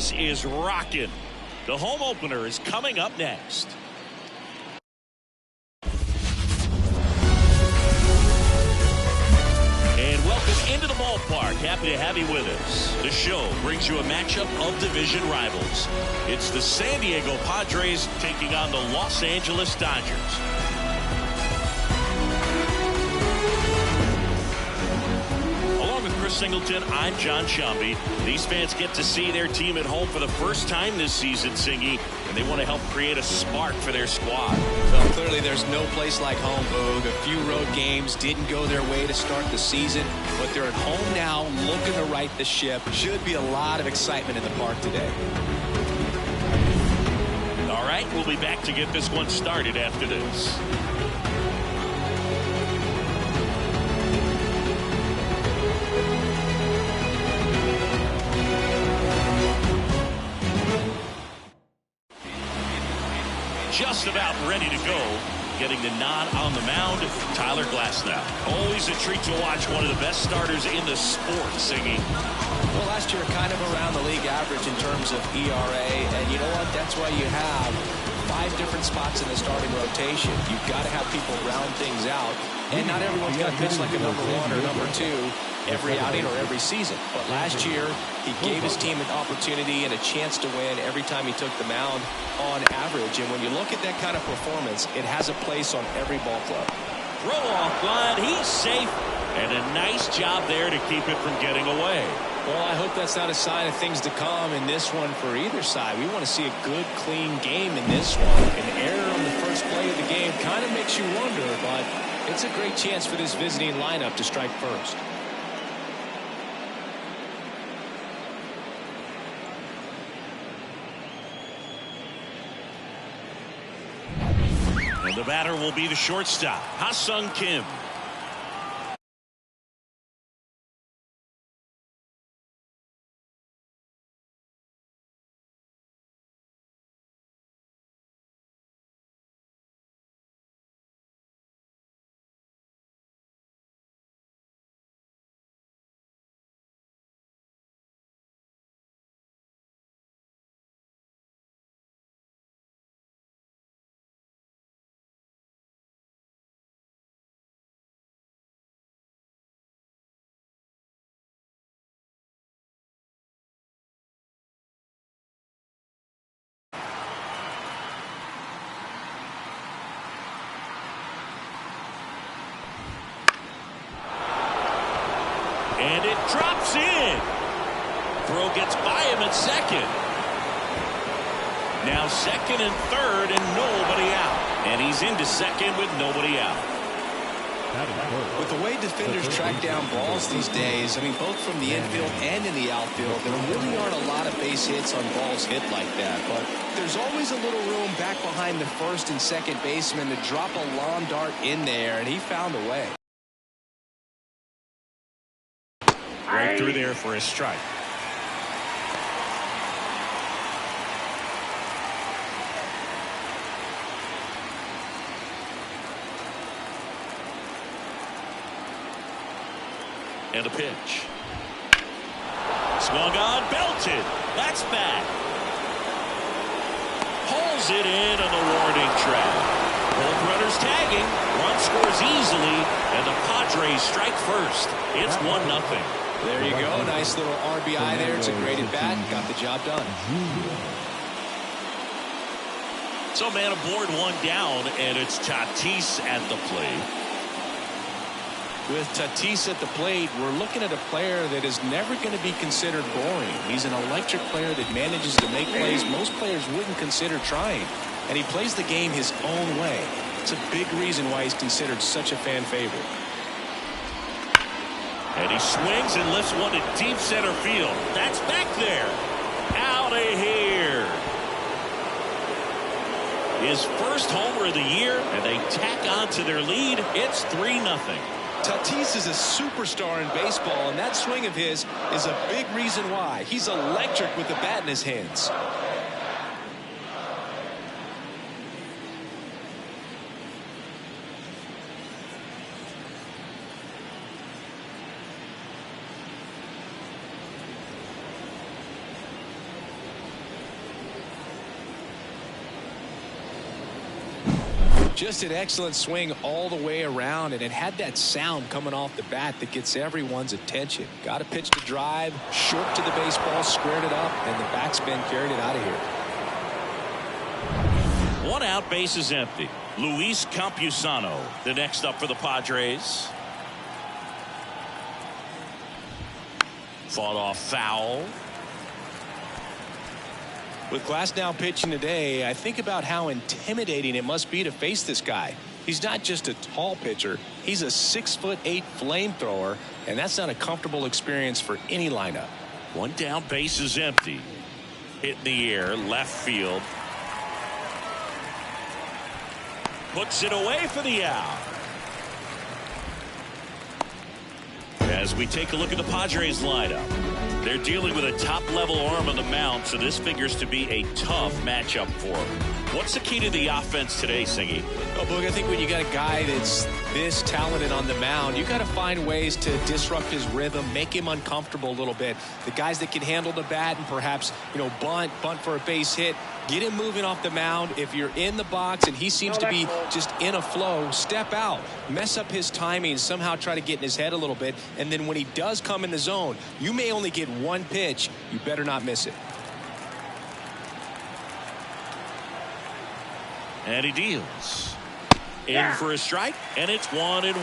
place is rocking. The home opener is coming up next. And welcome into the ballpark. Happy to have you with us. The show brings you a matchup of division rivals. It's the San Diego Padres taking on the Los Angeles Dodgers. Chris Singleton, I'm John Shambi. These fans get to see their team at home for the first time this season, Singy, and they want to help create a spark for their squad. Well, clearly there's no place like home, Boog. A few road games didn't go their way to start the season, but they're at home now looking to right the ship. Should be a lot of excitement in the park today. All right, we'll be back to get this one started after this. Just about ready to go. Getting the nod on the mound, Tyler Glasnow. Always a treat to watch one of the best starters in the sport, Singy. Well, last year kind of around the league average in terms of ERA, and you know what? That's why you have 5 different spots in the starting rotation. You've got to have people round things out, and not everyone's going to pitch like a number 1 or number 2 every outing or every season. But last year, he gave his team an opportunity and a chance to win every time he took the mound on average. And when you look at that kind of performance, it has a place on every ball club. Throw off line, he's safe, and a nice job there to keep it from getting away. Well, I hope that's not a sign of things to come in this one for either side. We want to see a good, clean game in this one. An error on the first play of the game kind of makes you wonder, but it's a great chance for this visiting lineup to strike first. And the batter will be the shortstop, Ha-Sung Kim. And it drops in. Throw gets by him at second. Now second and third and nobody out. And he's into second with nobody out. With the way defenders track down balls these days, I mean, both from the infield and in the outfield, there really aren't a lot of base hits on balls hit like that. But there's always a little room back behind the first and second baseman to drop a lawn dart in there, and he found a way. Right through there for a strike. And a pitch. Swung on, belted. That's back. Pulls it in on the warning track. Both runners tagging. Run scores easily, and the Padres strike first. It's 1-0. There you go. Nice little RBI there. It's a great at bat. Got the job done. So man aboard, 1 down, and it's Tatis at the plate. With Tatis at the plate, we're looking at a player that is never going to be considered boring. He's an electric player that manages to make plays most players wouldn't consider trying. And he plays the game his own way. It's a big reason why he's considered such a fan favorite. And he swings and lifts one to deep center field. That's back there. Out of here. His first homer of the year, and they tack on to their lead. It's 3-0. Tatis is a superstar in baseball, and that swing of his is a big reason why. He's electric with the bat in his hands. Just an excellent swing all the way around, and it had that sound coming off the bat that gets everyone's attention. Got a pitch to drive, short to the baseball, squared it up, and the backspin carried it out of here. 1 out, bases empty. Luis Campusano, the next up for the Padres. Fought off foul. With Glasnow pitching today, I think about how intimidating it must be to face this guy. He's not just a tall pitcher. He's a 6'8" flamethrower, and that's not a comfortable experience for any lineup. 1 down, bases empty. Hit in the air, left field. Puts it away for the out. As we take a look at the Padres lineup, they're dealing with a top-level arm on the mound, so this figures to be a tough matchup for them. What's the key to the offense today, Singy? Oh, Boog, I think when you got a guy that's this talented on the mound, you got to find ways to disrupt his rhythm, make him uncomfortable a little bit. The guys that can handle the bat and perhaps, bunt for a base hit, get him moving off the mound. If you're in the box and he seems to be just in a flow, step out, mess up his timing, somehow try to get in his head a little bit, and then when he does come in the zone, you may only get one pitch. You better not miss it. And he deals. In for a strike, and it's 1-1.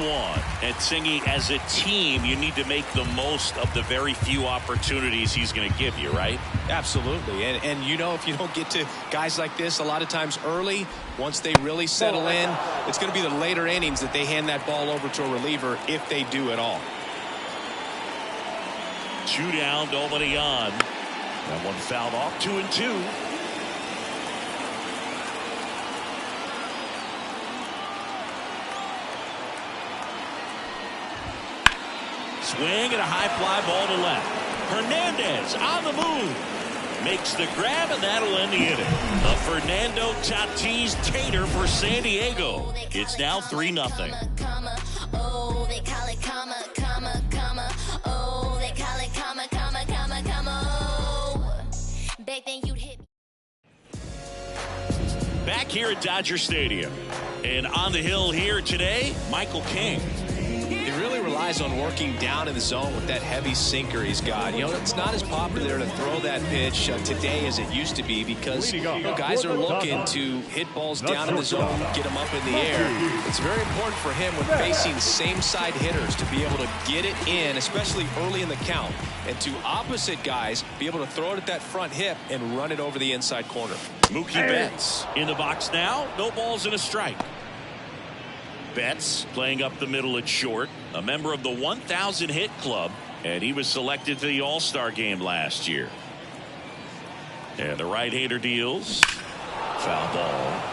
And Singy, as a team, you need to make the most of the very few opportunities he's going to give you, right? Absolutely. And if you don't get to guys like this a lot of times early, once they really settle in, it's going to be the later innings that they hand that ball over to a reliever, if they do at all. 2 down, nobody on. That one fouled off. 2-2. Swing and a high fly ball to left. Hernandez on the move. Makes the grab, and that'll end the inning. A Fernando Tatis Tater for San Diego. It's now 3-0. Oh, they call it comma, comma, comma. Oh, they call it comma, comma, comma, comma. Oh, back then you'd hit me. Back here at Dodger Stadium. And on the hill here today, Michael King. He really relies on working down in the zone with that heavy sinker he's got. It's not as popular to throw that pitch today as it used to be because guys are looking to hit balls down in the zone, get them up in the air. It's very important for him when facing same-side hitters to be able to get it in, especially early in the count, and to opposite guys be able to throw it at that front hip and run it over the inside corner. Mookie Betts in the box now. No balls and a strike. Betts playing up the middle at short, a member of the 1,000 hit club, and he was selected to the All-Star game last year. And the right-hander deals. Foul ball.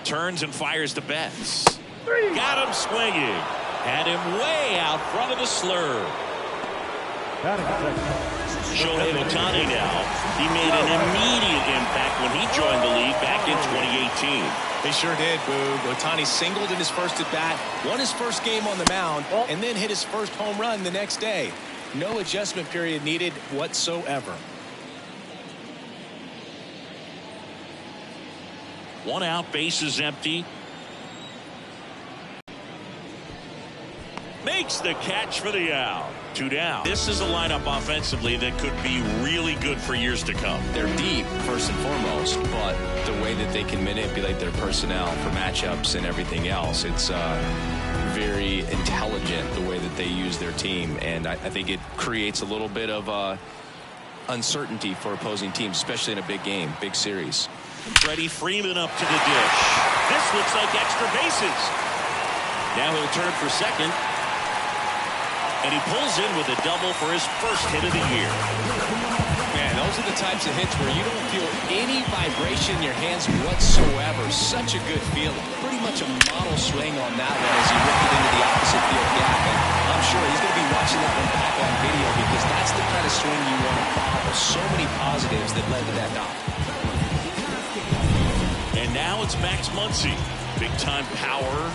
Turns and fires to Betts. Got him swinging. Had him way out front of the slurve. Shohei Ohtani now. He made an immediate impact when he joined the league back in 2018. They sure did, Boog. Ohtani singled in his first at-bat, won his first game on the mound, and then hit his first home run the next day. No adjustment period needed whatsoever. 1 out, bases empty. Makes the catch for the out. 2 down. This is a lineup offensively that could be really good for years to come. They're deep, first and foremost, but the way that they can manipulate their personnel for matchups and everything else, it's very intelligent the way that they use their team, and I think it creates a little bit of uncertainty for opposing teams, especially in a big game, big series. Freddie Freeman up to the dish. This looks like extra bases. Now he'll turn for second. And he pulls in with a double for his first hit of the year. Man, those are the types of hits where you don't feel any vibration in your hands whatsoever. Such a good feeling. Pretty much a model swing on that one as he ripped it into the opposite field gap. And I'm sure he's going to be watching that one back on video because that's the kind of swing you want to follow. So many positives that led to that knock. And now it's Max Muncy. Big time power.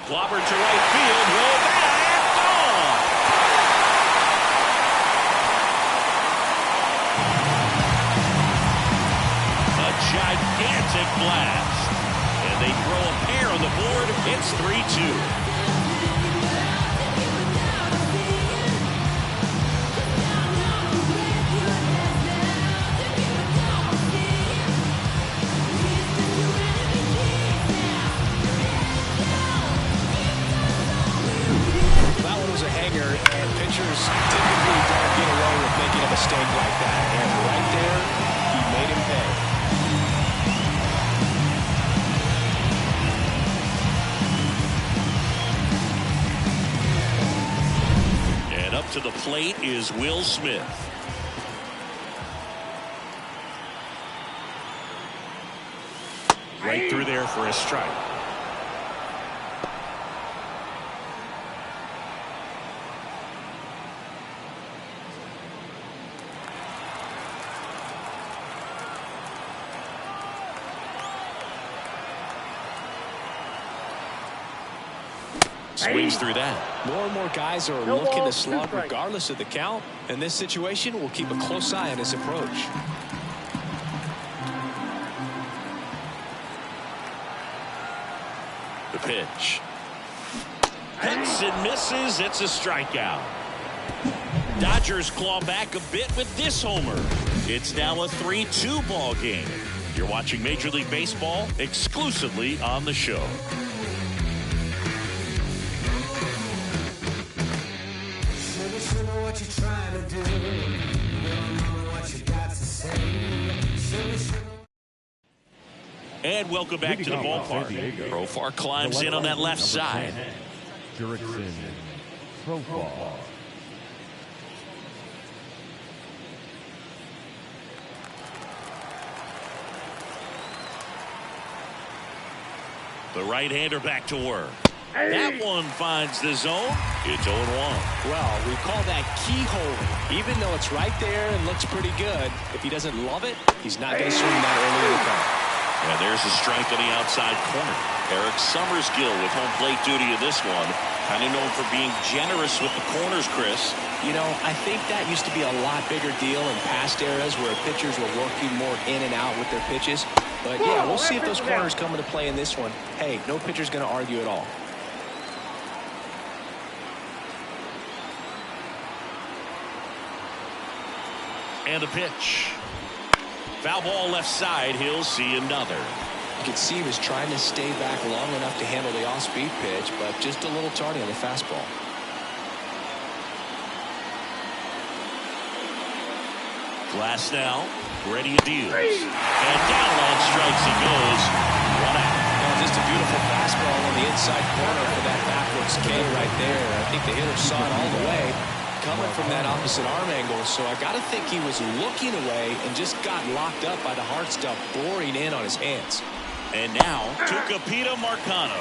Clobbered to right field. Roll back. Gone. A gigantic blast. And they throw a pair on the board. It's 3-2. And pitchers typically don't get away with making a mistake like that. And right there, he made him pay. And up to the plate is Will Smith. Right through there for a strike. Swings through that. More and more guys are looking to slug regardless of the count. In this situation, we'll keep a close eye on his approach. The pitch. Hits and misses. It's a strikeout. Dodgers claw back a bit with this homer. It's now a 3-2 ball game. You're watching Major League Baseball exclusively on the show. What you're trying to do, what you got to say. And welcome back to the ballpark. Profar climbs in on that left side. Jurickson, Profar. The right-hander back to work. That one finds the zone. It's 0-1. Well, we call that keyhole. Even though it's right there and looks pretty good, if he doesn't love it, he's not going to swing that early in the count. And there's a strike on the outside corner. Eric Summersgill with home plate duty in this one. Kind of known for being generous with the corners, Chris. You know, I think that used to be a lot bigger deal in past eras where pitchers were working more in and out with their pitches. But yeah, we'll see if those corners come into play in this one. Hey, no pitcher's going to argue at all. And the pitch. Foul ball left side. He'll see another. You could see he was trying to stay back long enough to handle the off-speed pitch, but just a little tardy on the fastball. Glass now. Ready to deal. And down on strikes he goes. 1 out. Well, just a beautiful fastball on the inside corner for that backwards K right there. I think the hitter saw it all the way, coming from that opposite arm angle, so I got to think he was looking away and just got locked up by the hard stuff boring in on his hands. And now Tucupita Marcano.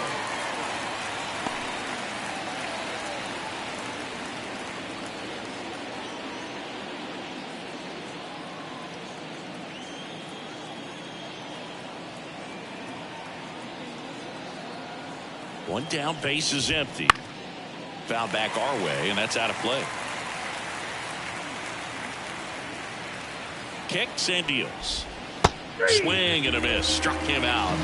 One down, base is empty. Foul back our way, and that's out of play. Kicks and deals. Swing and a miss. Struck him out.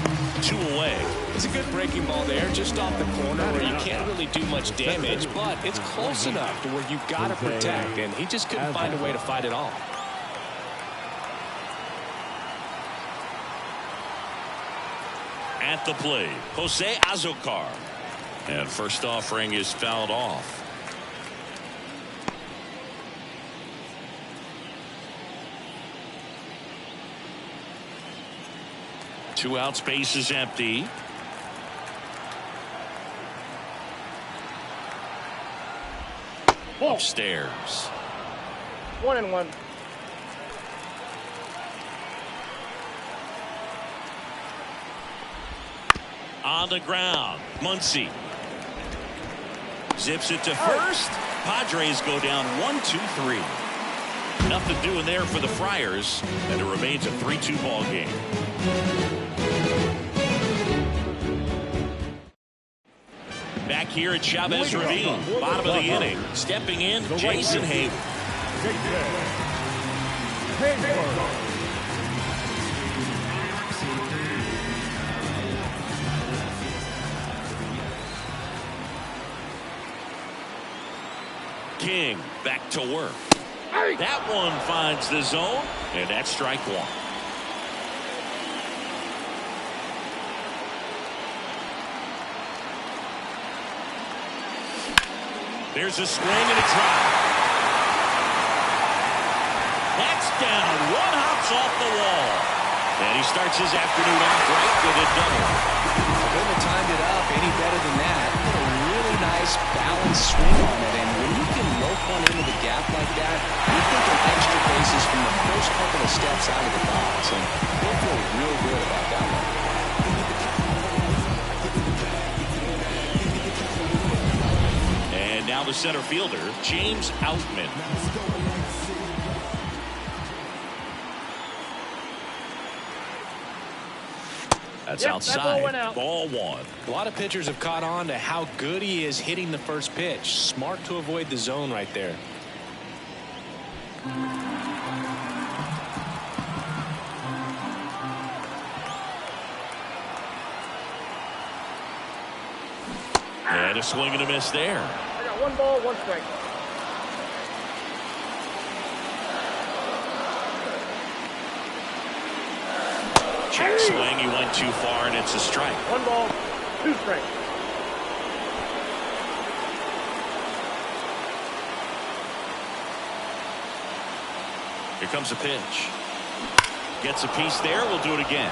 2 away. It's a good breaking ball there, just off the corner where you can't really do much damage, but it's close enough to where you've got to protect, and he just couldn't find a way to fight it off. At the plate, Jose Azocar. And first offering is fouled off. Two outs, base is empty. Upstairs. 1-1. On the ground, Muncy zips it to first. Padres go down 1-2-3. Nothing doing there for the Friars, and it remains a 3-2 ball game. Back here at Chavez Ravine, bottom of the inning, stepping in, Jason Hayward. King back to work. That one finds the zone, and that's strike one. There's a swing and a drive. That's down. One hops off the wall. And he starts his afternoon off right with a double. Couldn't have timed it up any better than that. A really nice balanced swing on it. And when you can lope one into the gap like that, you're thinking extra bases from the first couple of steps out of the box. And he'll feel real good about that one. And now the center fielder, James Outman. That's outside. Ball one. A lot of pitchers have caught on to how good he is hitting the first pitch. Smart to avoid the zone right there. And a swing and a miss there. I got 1 ball, 1 strike. Check swing. He went too far, and it's a strike. 1 ball, 2 strikes. Here comes a pitch. Gets a piece there. We'll do it again.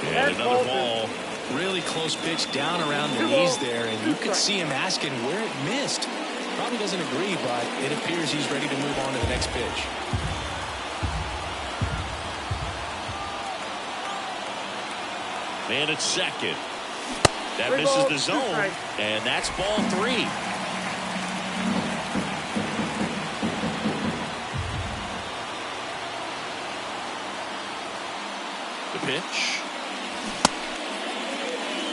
And another ball. Really close pitch down around the knees there, and you could see him asking where it missed. Probably doesn't agree, but it appears he's ready to move on to the next pitch. Man at second. That misses the zone, and that's ball 3. The pitch.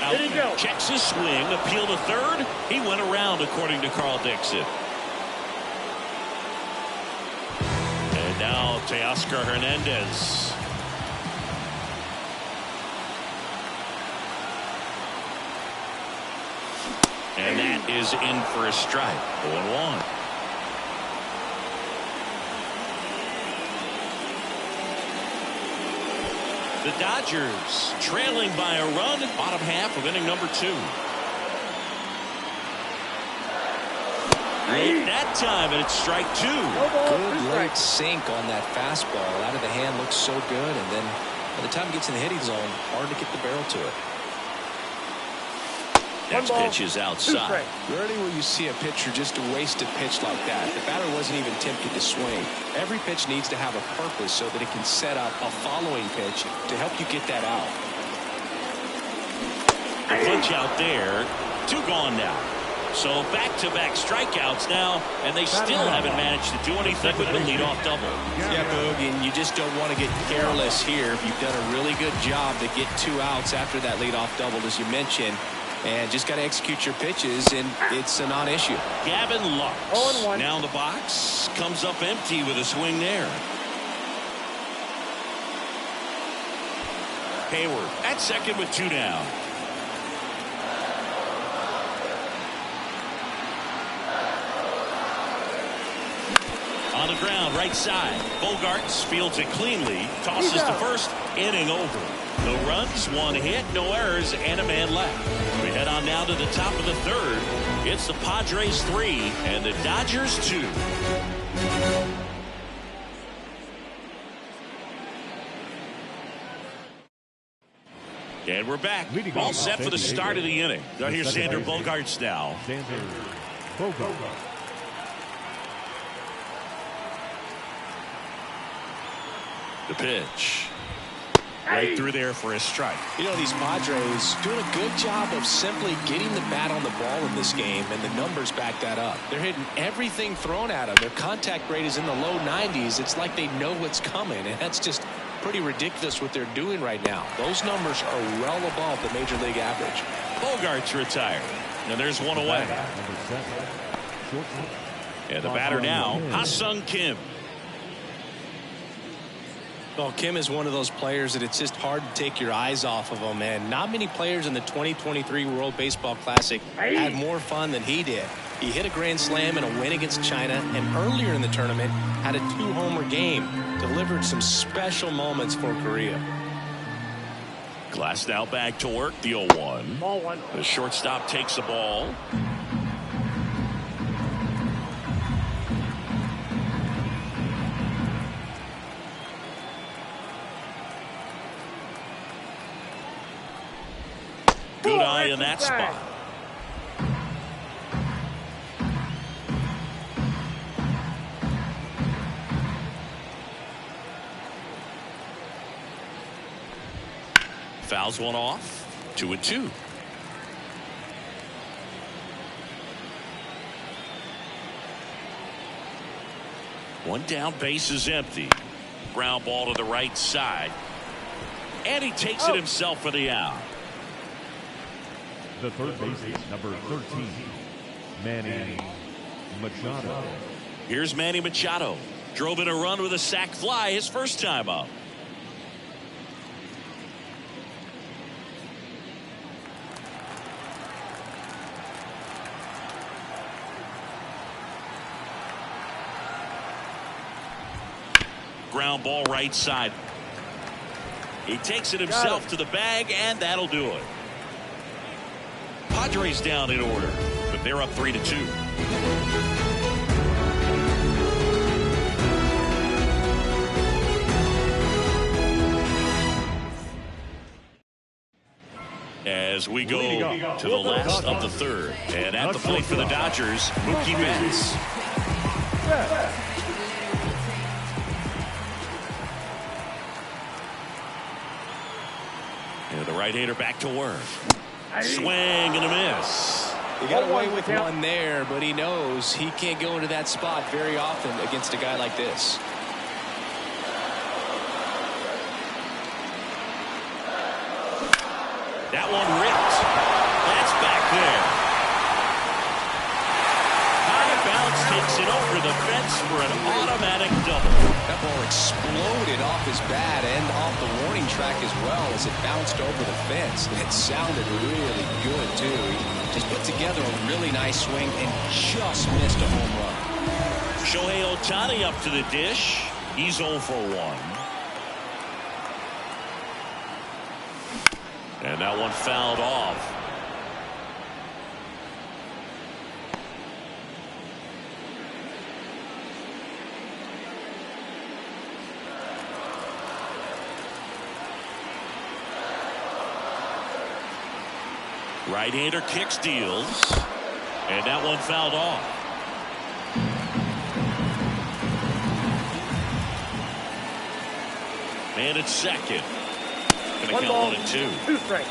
Out. Checks his swing, appeal to third. He went around, according to Carl Dixon. And now Teoscar Hernandez. And that is in for a strike. 0-1. The Dodgers trailing by a run, bottom half of inning number 2. Late that time, and it's strike 2. Good late sink on that fastball. Out of the hand looks so good, and then by the time it gets in the hitting zone, hard to get the barrel to it. Next pitch is outside. Rarely will you see a pitcher just waste a pitch like that. The batter wasn't even tempted to swing. Every pitch needs to have a purpose so that it can set up a following pitch to help you get that out. Punch out there. 2 gone now. So back-to-back strikeouts now, and they still haven't managed to do anything with the leadoff double. Yeah, Boog, and you just don't want to get careless here. You've done a really good job to get 2 outs after that leadoff double, as you mentioned. And just got to execute your pitches, and it's a non-issue. Gavin Lux 0-1. now in the box. Comes up empty with a swing there. Hayward at second with 2 down. On the ground, right side. Bogarts fields it cleanly. Tosses to first. Inning over. No runs, 1 hit, no errors, and a man left. We head on now to the top of the 3rd. It's the Padres 3 and the Dodgers 2. And we're back. All set for the start of the inning. Now here's Xander Bogaerts now. Xander Bogaerts. The pitch. Right through there for a strike. You know, these Padres doing a good job of simply getting the bat on the ball in this game, and the numbers back that up. They're hitting everything thrown at them. Their contact rate is in the low 90s. It's like they know what's coming, and that's just pretty ridiculous what they're doing right now. Those numbers are well above the major league average. Bogart's retired. And there's one away. And the batter now, Ha-Sung Kim. Well, Kim is one of those players that it's just hard to take your eyes off of him, and not many players in the 2023 World Baseball Classic had more fun than he did. He hit a grand slam in a win against China, and earlier in the tournament had a 2-homer game. Delivered some special moments for Korea. Glass now back to work, the 0-1. Ball one. The shortstop takes the ball. Good eye in that spot. Fouls one off. 2-2. One down, base is empty. Ground ball to the right side. And he takes it himself for the out. The third baseman, number 13, Manny Machado. Here's Manny Machado. Drove in a run with a sac fly his first time up. Ground ball right side. He takes it himself to the bag, and that'll do it. Padres down in order, but they're up 3-2. As we go to the last of the third, and at the plate for the Dodgers, Mookie Betts. And the right-hander back to work. Swing and a miss. He got away with one there, but he knows he can't go into that spot very often against a guy like this. That one ripped. That's back there. High bounce takes it over the fence for an automatic double. That ball exploded off his bat and off the warning track as well as it bounced over the fence. It sounded really good, too. He just put together a really nice swing and just missed a home run. Shohei Ohtani up to the dish. He's 0 for 1. And that one fouled off. Right-hander kicks, deals, and that one fouled off. Man at second. Gonna count 1-2. 2 strikes.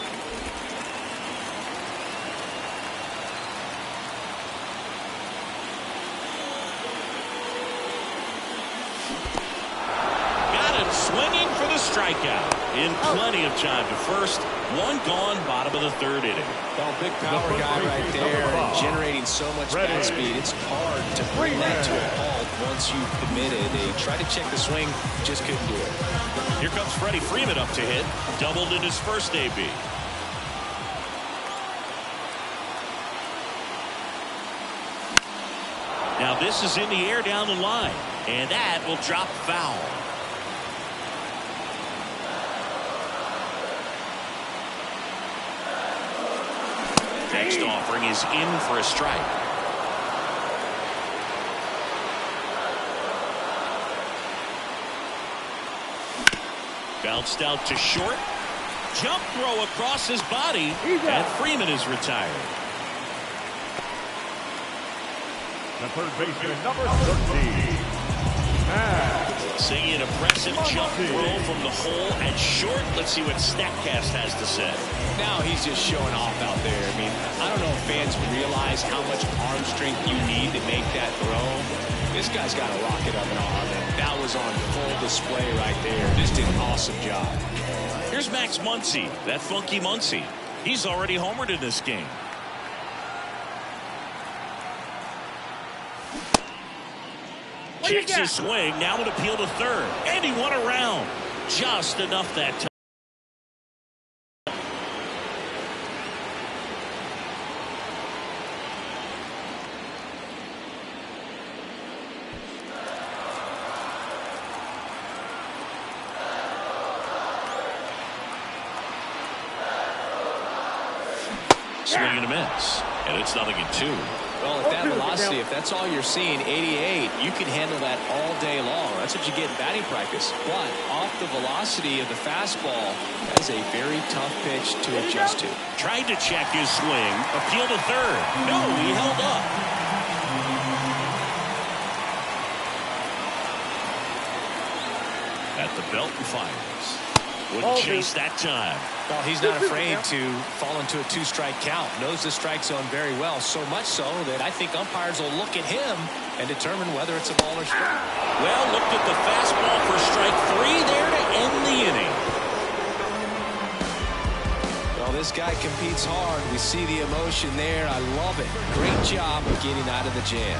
Got him swinging for the strikeout. In plenty of time to first. One gone, bottom of the third inning. Well, big power guy right there, and generating so much bat speed. It's hard to bring that to a halt once you've committed. They tried to check the swing, just couldn't do it. Here comes Freddie Freeman up to hit. Doubled in his first AB. Now this is in the air down the line, and that will drop foul. Next offering is in for a strike. Bounced out to short. Jump throw across his body, and Freeman is retired. The third baseman, number 13, Matt Seeing an impressive jump throw from the hole and short. Let's see what StatCast has to say. Now he's just showing off out there. I mean, I don't know if fans realize how much arm strength you need to make that throw. This guy's got a rocket of an arm, and that was on full display right there. Just an awesome job. Here's Max Muncy, that funky Muncy. He's already homered in this game. Kicks his swing, now an appeal to third. And he won around. Just enough that time. Swing and a miss. And it's 0-2. Well, at that velocity, if that's all you're seeing, 88, you can handle that all day long. That's what you get in batting practice. But off the velocity of the fastball, that's a very tough pitch to adjust to. Tried to check his swing. Appeal to third. No, he held up. At the belt and fires. Wouldn't chase that time. Well, he's not afraid to fall into a two-strike count. Knows the strike zone very well, so much so that I think umpires will look at him and determine whether it's a ball or strike. Well, looked at the fastball for strike 3 there to end the inning. Well, this guy competes hard. We see the emotion there. I love it. Great job of getting out of the jam.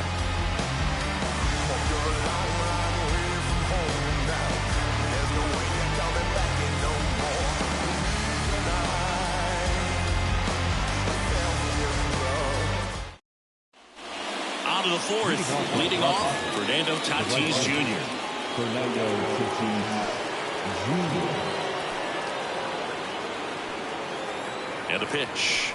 To the fourth, leading off, Fernando Tatis Jr. Fernando Tatis Jr. And the pitch.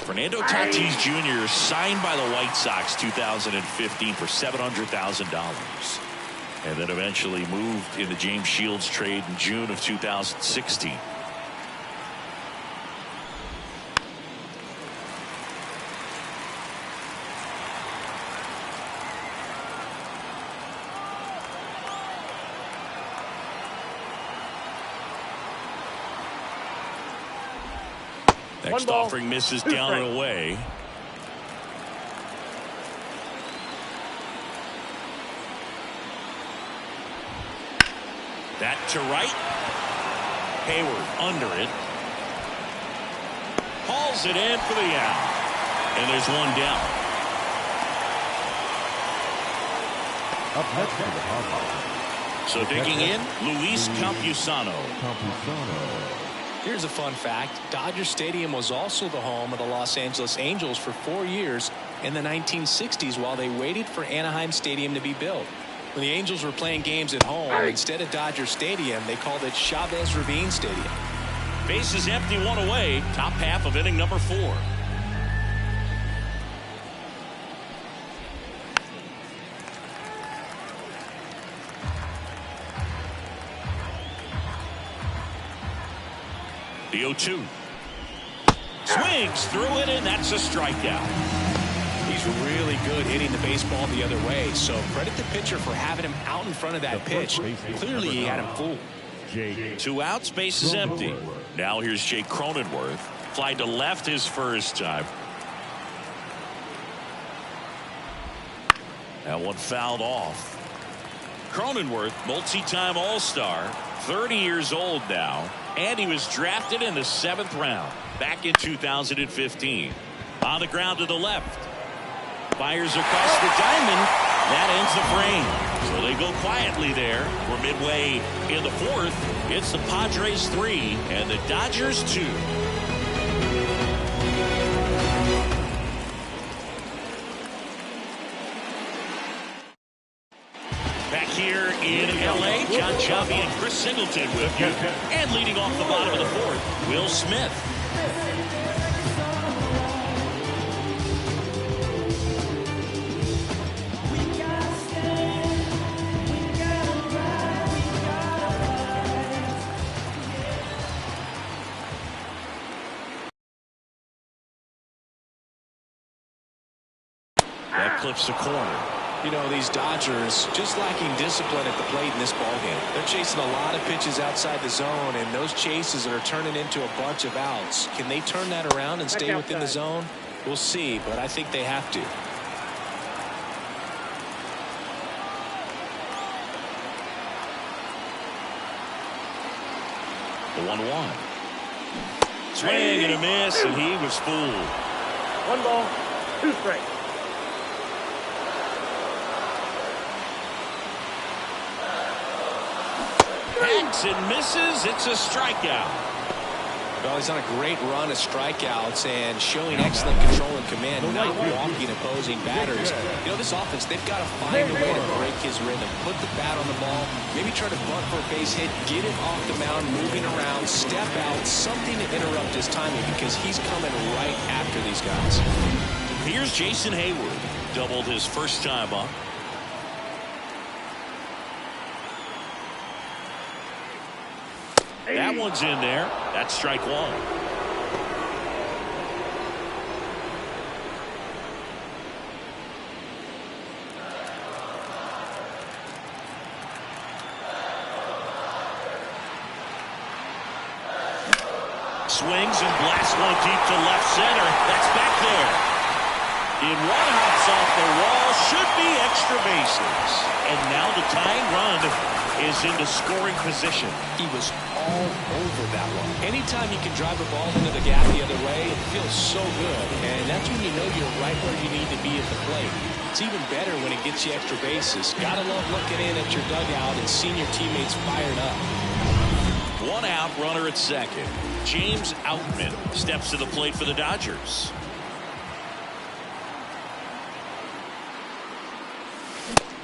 Fernando Tatis Jr. signed by the White Sox 2015 for $700,000. And then eventually moved in the James Shields trade in June of 2016. Next offering misses down and away. That to right. Hayward under it. Hauls it in for the out. And there's one down. Up next to the Padres. So digging in, Luis Campusano. Here's a fun fact. Dodger Stadium was also the home of the Los Angeles Angels for 4 years in the 1960s while they waited for Anaheim Stadium to be built. When the Angels were playing games at home, instead of Dodger Stadium, they called it Chavez Ravine Stadium. Bases empty, one away. Top half of inning number 4. The 0-2. Swings through it, and that's a strikeout. He's really good hitting the baseball the other way, so credit the pitcher for having him out in front of that pitch. Clearly, he had him fooled. 2 outs, base is empty. Now here's Jake Cronenworth. Fly to left his first time. That one fouled off. Cronenworth, multi-time All-Star, 30 years old now, and he was drafted in the 7th round back in 2015. On the ground to the left. Fires across the diamond. That ends the frame. So they go quietly there. We're midway in the 4th. It's the Padres 3 and the Dodgers 2. Back here in L.A., John Chaffee and Chris Singleton with you. And leading off the bottom of the 4th, Will Smith. That clips the corner. You know, these Dodgers just lacking discipline at the plate in this ballgame. They're chasing a lot of pitches outside the zone, and those chases are turning into a bunch of outs. Can they turn that around and stay within the zone? We'll see, but I think they have to. The 1-1. Swing and a miss, and he was fooled. 1 ball, 2 strikes. Hacks and misses. It's a strikeout. Well, he's on a great run of strikeouts and showing excellent control and command, not walking opposing batters. You know, this offense, they've got to find a way to break his rhythm, put the bat on the ball, maybe try to bunt for a base hit, get him off the mound, moving around, step out, something to interrupt his timing because he's coming right after these guys. Here's Jason Hayward. Doubled his first time up. That one's in there. That's strike 1. Swings and blasts one deep to left center. That's back there. In one, hops off the wall. Should be extra bases. And now the tying run is into scoring position. He was all over that one. Anytime you can drive a ball into the gap the other way, it feels so good. And that's when you know you're right where you need to be at the plate. It's even better when it gets you extra bases. Gotta love looking in at your dugout and seeing your teammates fired up. 1 out, runner at second. James Outman steps to the plate for the Dodgers.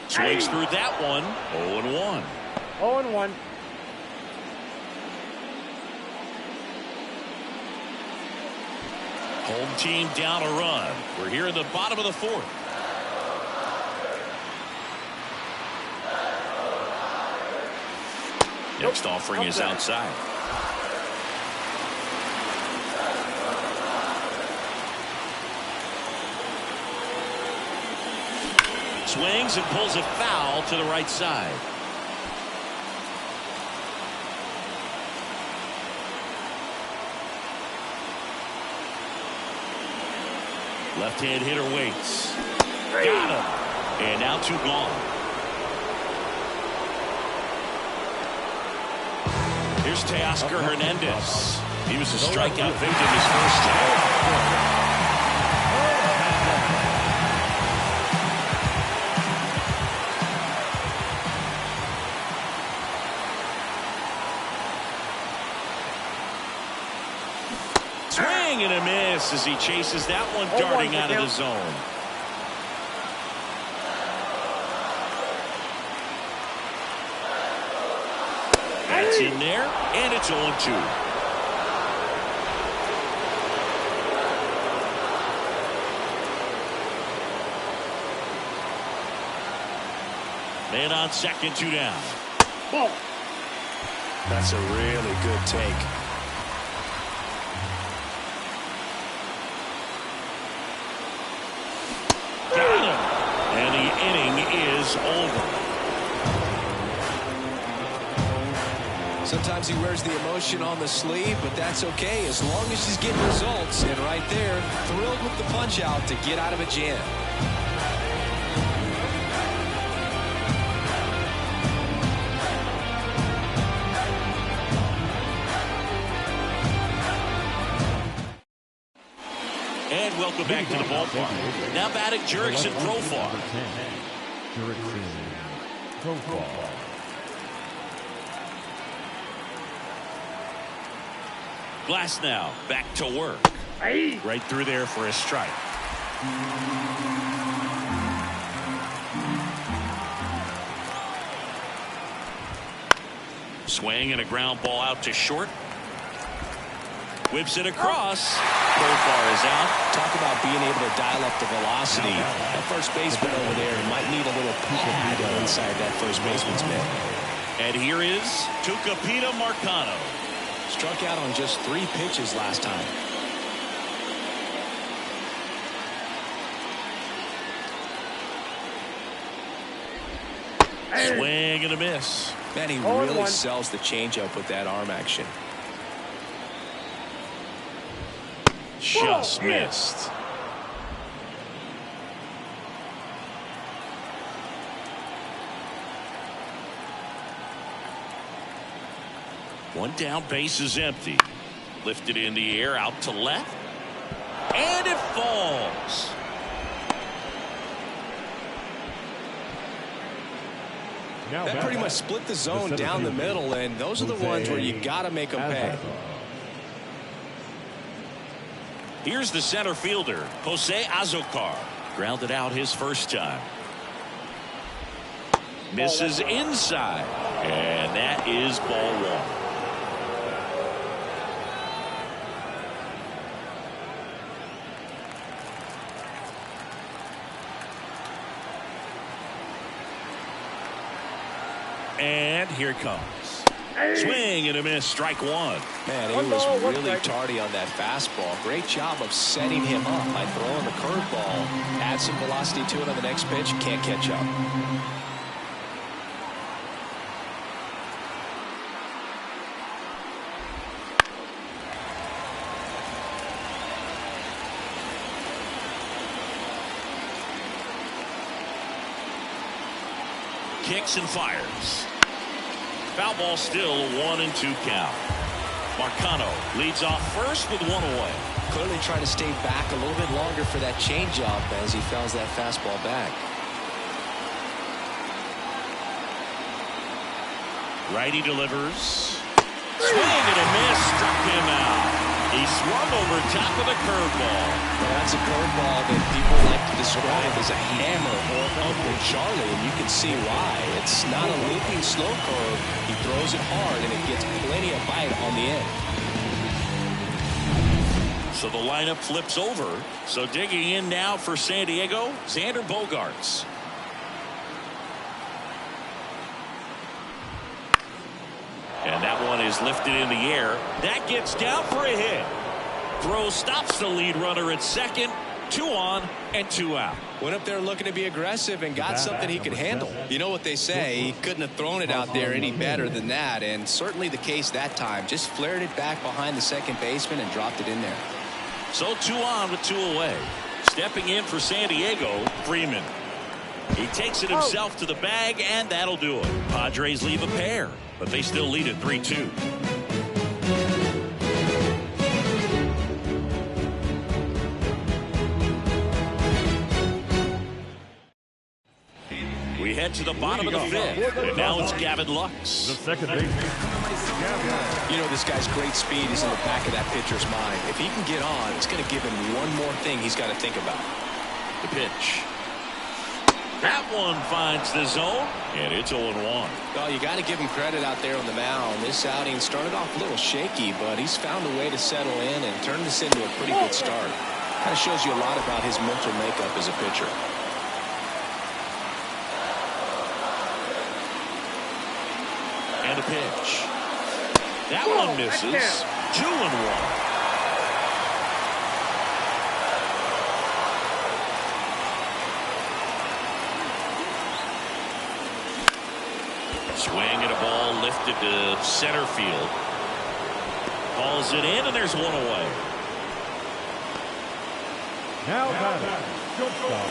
Swings through that one. 0-1. 0-1. Home team down a run. We're here in the bottom of the 4th. Next offering is outside. Swings and pulls it foul to the right side. Left-hand hitter waits. Got him. And now 2 gone. Here's Teoscar Hernandez. He was a strikeout victim his first time. Swing and a miss as he chases that one darting out of the zone. That's in there, and it's 0-2. Man on second, 2 down. Ball. That's a really good take. Got him. And the inning is over. Sometimes he wears the emotion on the sleeve, but that's okay as long as he's getting results. And right there, thrilled with the punch out to get out of a jam. And welcome back to the ballpark. Now batting Jurickson Profar. Jurickson Profar. Glass now back to work. Right through there for a strike. Swing and a ground ball out to short. Whips it across. Profar is out. Talk about being able to dial up the velocity. That first baseman over there might need a little pad inside that first baseman's mitt. And here is Tucupita Marcano. Struck out on just 3 pitches last time. Swing and a miss. Man, he 0-1. really sells the changeup with that arm action. Just missed. One down, base is empty. Lifted in the air, out to left. And it falls. That pretty much split the zone down the middle, and those are the ones where you got to make them pay. Here's the center fielder, Jose Azocar. Grounded out his first time. Misses inside. And that is ball one. And here it comes. Swing and a miss, strike one. Man, he was really tardy on that fastball. Great job of setting him up by throwing the curveball. Add some velocity to it on the next pitch. Can't catch up. Kicks and fires. Foul ball, still a 1-2 count. Marcano leads off first with one away. Clearly trying to stay back a little bit longer for that changeup as he fouls that fastball back. Righty delivers. Swing and a miss, struck him out. He swung over top of the curveball. That's a curveball that people like to describe as a hammer or Uncle Charlie, and you can see why. It's not a looping slow curve. He throws it hard, and it gets plenty of bite on the end. So the lineup flips over. So digging in now for San Diego, Xander Bogaerts. And that one is lifted in the air. That gets down for a hit. Throw stops the lead runner at second. 2 on and 2 out. Went up there looking to be aggressive and got something he could handle. You know what they say, he couldn't have thrown it out there any better than that, and certainly the case that time. Just flared it back behind the second baseman and dropped it in there. So 2 on with 2 away. Stepping in for San Diego, Freeman. He takes it himself to the bag, and that'll do it. Padres leave a pair, but they still lead at 3-2. We head to the bottom of the 5th, and now it's Gavin Lux. The second baseman. You know, this guy's great speed is in the back of that pitcher's mind. If he can get on, it's going to give him one more thing he's got to think about. The pitch. That one finds the zone, and it's 0-1. Well, you got to give him credit out there on the mound. This outing started off a little shaky, but he's found a way to settle in and turn this into a pretty good start. Kind of shows you a lot about his mental makeup as a pitcher. And a pitch. That one misses. 2-1. Swing at a ball lifted to center field. Balls it in, and there's 1 away. Now batting, shortstop,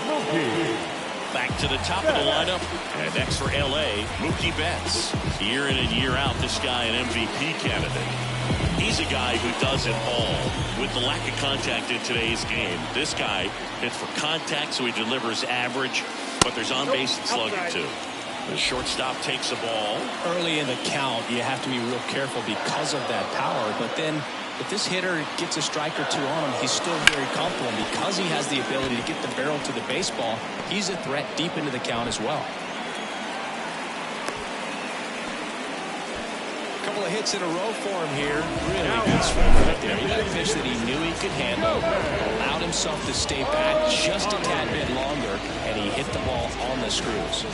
Mookie. Back to the top of the lineup. And next for L.A., Mookie Betts. Year in and year out, this guy an MVP candidate. He's a guy who does it all. With the lack of contact in today's game, this guy hits for contact, so he delivers average, but there's on-base and slugging too. The shortstop takes the ball. Early in the count, you have to be real careful because of that power. But then if this hitter gets a strike or two on him, he's still very comfortable. And because he has the ability to get the barrel to the baseball, he's a threat deep into the count as well. A couple of hits in a row for him here. Really good swing right there. He got a pitch that he knew he could handle. Allowed himself to stay back just a tad bit longer, and he hit the ball on the screws.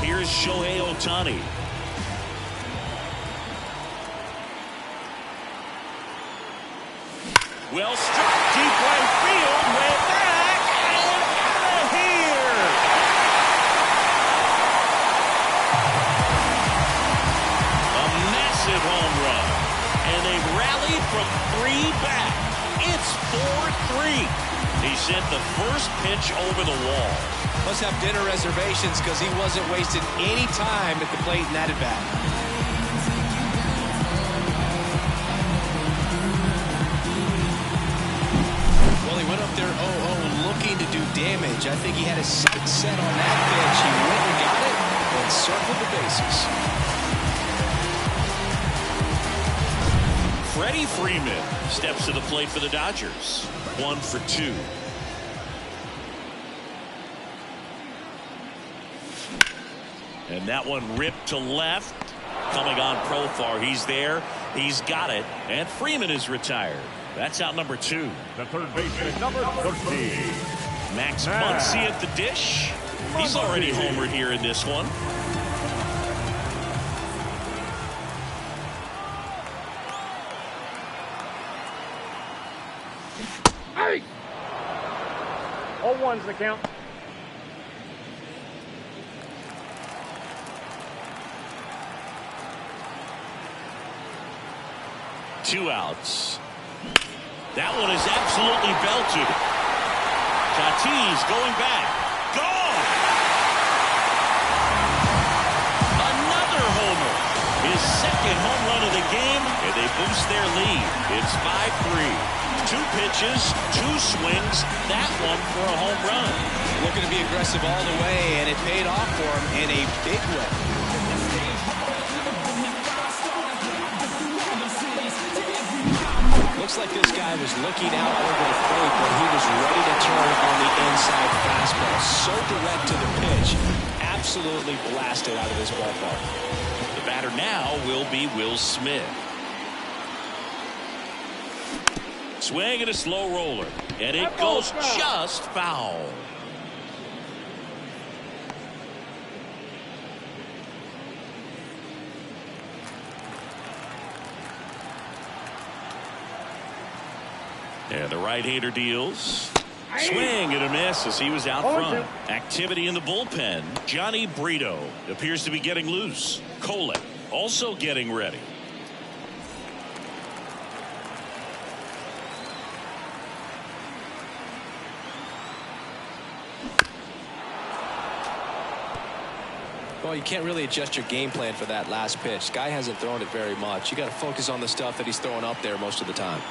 Here's Shohei Ohtani. Well struck, deep right field, way back, and out of here. 4-3. He sent the first pitch over the wall. Must have dinner reservations because he wasn't wasting any time at the plate in that at-bat. Well, he went up there 0-0 looking to do damage. I think he had his sights set on that pitch. He went and got it and circled the bases. Freddie Freeman steps to the plate for the Dodgers. 1 for 2. And that one ripped to left. Coming on Profar. He's there. He's got it. And Freeman is retired. That's out number 2. The third baseman, number 13. Max Muncy at the dish. He's already homered here in this one. Hey! 0-1's the count. Two outs. That one is absolutely belted. Tatis going back. Gone! Another homer. His second home run of the game, and they boost their lead. It's 5-3. 2 pitches, 2 swings. That one for a home run. Looking to be aggressive all the way, and it paid off for him in a big way. Looks like this guy was looking out over the plate, but he was ready to turn on the inside fastball. So direct to the pitch. Absolutely blasted out of this ballpark. The batter now will be Will Smith. Swing and a slow roller. And it goes just foul. And the right-hander deals. Swing and a miss as he was out front. Activity in the bullpen. Johnny Brito appears to be getting loose. Cole also getting ready. Well, you can't really adjust your game plan for that last pitch. Guy hasn't thrown it very much. You got to focus on the stuff that he's throwing up there most of the time.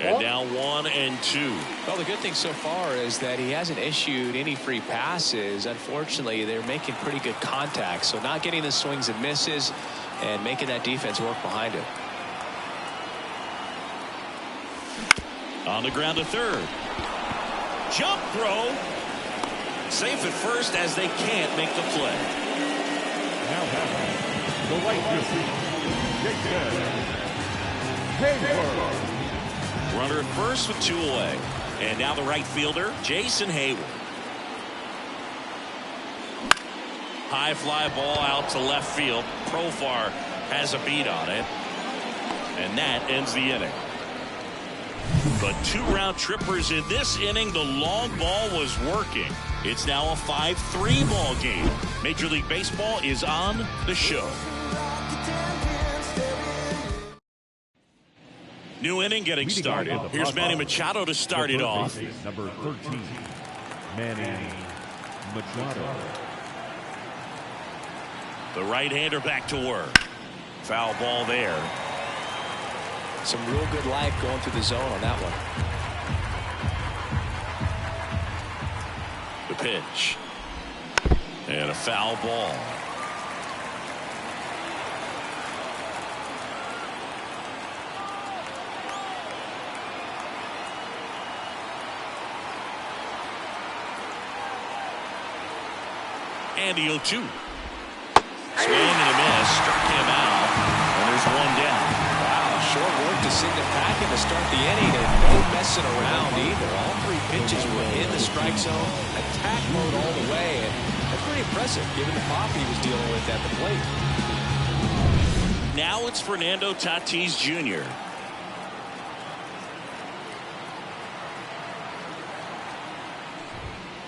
And now 1-2. Well, the good thing so far is that he hasn't issued any free passes. Unfortunately, they're making pretty good contact. So not getting the swings and misses and making that defense work behind him. On the ground to third. Jump throw. Safe at first as they can't make the play. Now having the right receiver, Takeover. Runner at first with 2 away. And now the right fielder, Jason Hayward. High fly ball out to left field. Profar has a beat on it. And that ends the inning. But 2 round trippers in this inning. The long ball was working. It's now a 5-3 ball game. Major League Baseball is on the show. New inning getting started. Here's Manny Machado to start it off. Number 13, Manny Machado. The right-hander back to work. Foul ball there. Some real good life going through the zone on that one. The pitch. And a foul ball. And the 0-2. Swing and a miss. Struck him out. And there's 1 down. Wow, short work to send it back in to start the inning, and no messing around either. All 3 pitches were in the strike zone, attack mode all the way, and that's pretty impressive given the pop he was dealing with at the plate. Now it's Fernando Tatis Jr.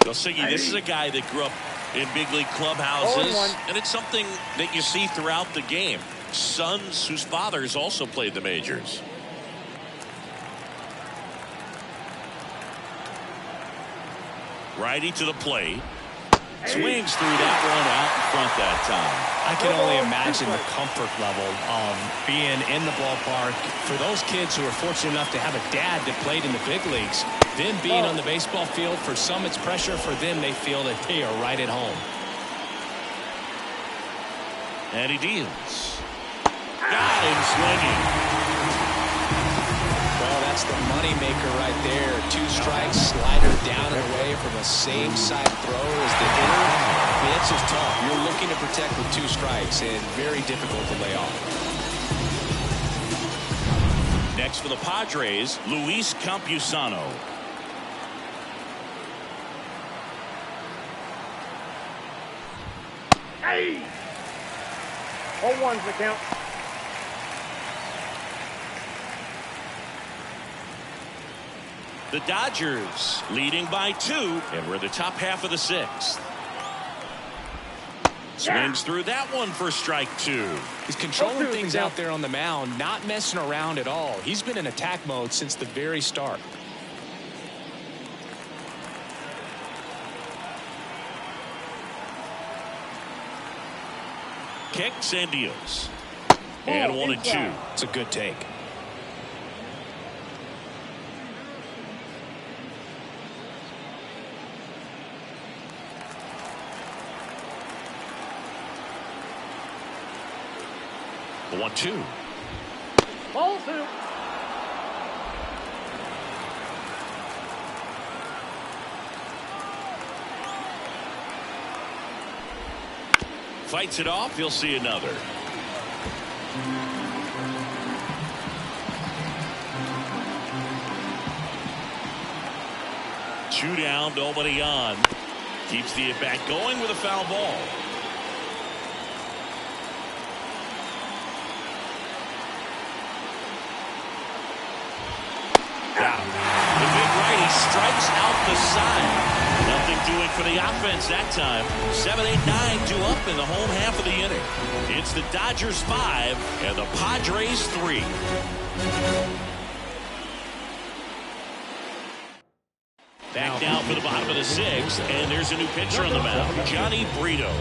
This is a guy that grew up in big league clubhouses, and it's something that you see throughout the game. Sons whose fathers also played the majors. Righty to the plate. Swings through that one out in front that time. I can only imagine the comfort level of being in the ballpark for those kids who are fortunate enough to have a dad that played in the big leagues. Them being on the baseball field, for some it's pressure. For them, they feel that they are right at home. And he deals. Got him swinging. Well, that's the money maker right there. 2 strikes, slider down and away from a same side throw as the hitter. I mean, it's just tough. You're looking to protect with 2 strikes and very difficult to lay off. Next for the Padres, Luis Campusano. Hey! 0-1's the count. The Dodgers leading by 2, and we're in the top half of the 6th. Swings through that one for strike 2. He's controlling things out there on the mound, not messing around at all. He's been in attack mode since the very start. Kicks and deals. And 1-2. It's a good take. The 1-2. Ball 2. Fights it off. He'll see another. Two down, nobody on. Keeps the at-bat going with a foul ball. The big righty strikes out the side. Nothing doing for the offense that time. 7-8-9 up in the home half of the inning. It's the Dodgers 5 and the Padres 3. Back down for the bottom of the 6th, and there's a new pitcher on the mound, Johnny Brito.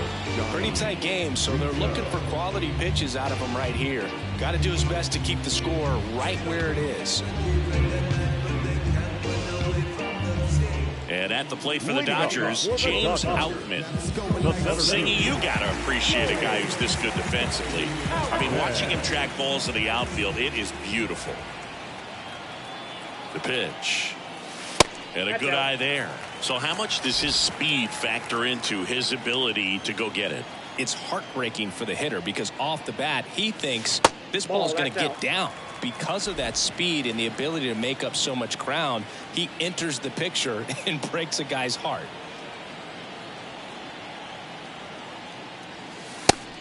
Pretty tight game, so they're looking for quality pitches out of him right here. Got to do his best to keep the score right where it is. And at the plate for the Dodgers, James Outman. Singy, you got to appreciate a guy who's this good defensively. I mean, watching him track balls in the outfield, it is beautiful. The pitch. And a good eye there. So how much does his speed factor into his ability to go get it? It's heartbreaking for the hitter because off the bat, he thinks this ball is going to get down. Because of that speed and the ability to make up so much ground, he enters the picture and breaks a guy's heart.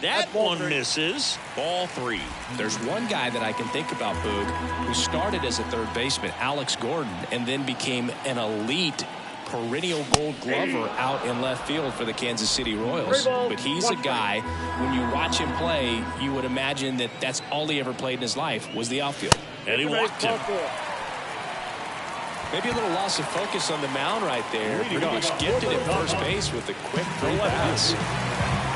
That one misses. Ball 3. There's one guy that I can think about, Boog, who started as a third baseman, Alex Gordon, and then became an elite perennial gold glover out in left field for the Kansas City Royals. But he's a guy, when you watch him play, you would imagine that that's all he ever played in his life was the outfield. And he walked him. Maybe a little loss of focus on the mound right there. Pretty much gifted at first base with a quick 3 pass.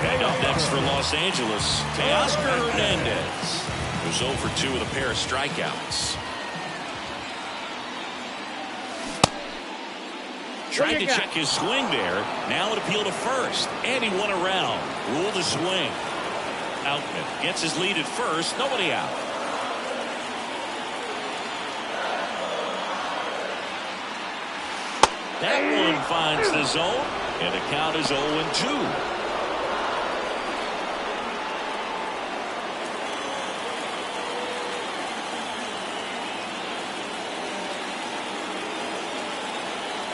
And up next for Los Angeles, Teoscar Hernandez, who's 0 for 2 with a pair of strikeouts. Tried to check his swing there. Now it appealed to first. And he won around. Ruled a swing. Outman gets his lead at first. Nobody out. That one finds the zone. And the count is 0-2.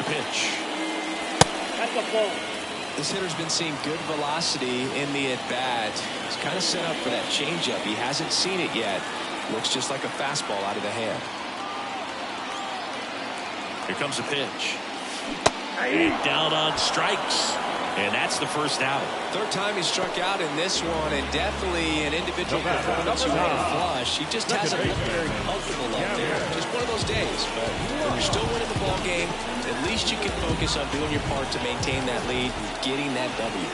Pitch. That's a ball. This hitter's been seeing good velocity in the at-bat. He's kind of set up for that changeup. He hasn't seen it yet. Looks just like a fastball out of the hand. Here comes the pitch. And down on strikes. And that's the first out. Third time he struck out in this one, and definitely an individual performance you want to flush. He just hasn't looked very comfortable up there. Just one of those those days. But when you're still winning the ball game, at least you can focus on doing your part to maintain that lead and getting that W.